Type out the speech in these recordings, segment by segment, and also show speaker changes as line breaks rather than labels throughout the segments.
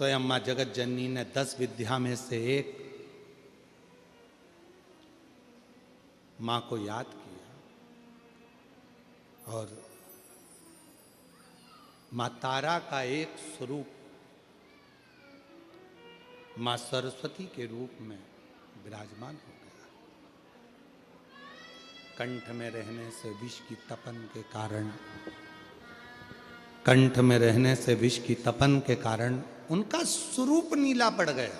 स्वयं माँ जगत जननी ने 10 विद्या में से एक माँ को याद किया और माँ तारा का एक स्वरूप माँ सरस्वती के रूप में विराजमान हो गया। कंठ में रहने से विष की तपन के कारण कंठ में रहने से विष की तपन के कारण उनका स्वरूप नीला पड़ गया।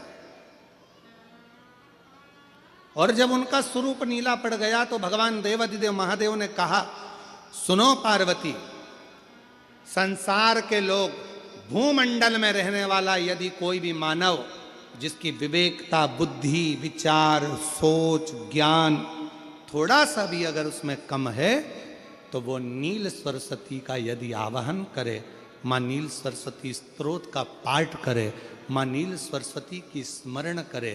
और जब उनका स्वरूप नीला पड़ गया तो भगवान देवाधिदेव महादेव ने कहा, सुनो पार्वती, संसार के लोग, भूमंडल में रहने वाला यदि कोई भी मानव जिसकी विवेकता, बुद्धि, विचार, सोच, ज्ञान थोड़ा सा भी अगर उसमें कम है तो वो नील सरस्वती का यदि आवाहन करे, माँ नील सरस्वती स्तोत्र का पाठ करे, माँ नील सरस्वती की स्मरण करे,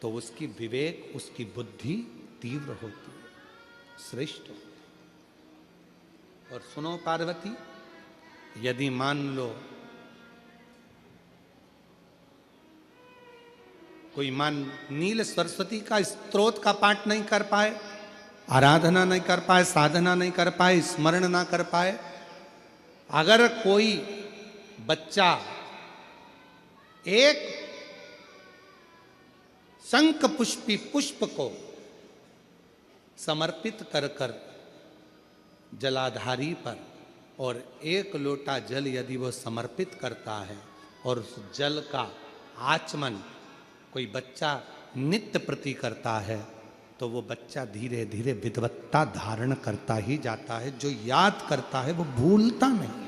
तो उसकी विवेक, उसकी बुद्धि तीव्र होती है, श्रेष्ठ होती है। और सुनो पार्वती, यदि मान लो कोई नील सरस्वती का स्तोत्र का पाठ नहीं कर पाए, आराधना नहीं कर पाए, साधना नहीं कर पाए, स्मरण ना कर पाए, अगर कोई बच्चा एक शंख पुष्पी पुष्प को समर्पित कर कर जलाधारी पर और 1 लोटा जल यदि वो समर्पित करता है और उस जल का आचमन कोई बच्चा नित्य प्रति करता है तो वो बच्चा धीरे धीरे विद्वत्ता धारण करता ही जाता है। जो याद करता है वो भूलता नहीं।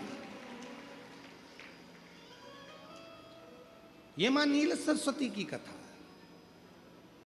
ये मां नील सरस्वती की कथा।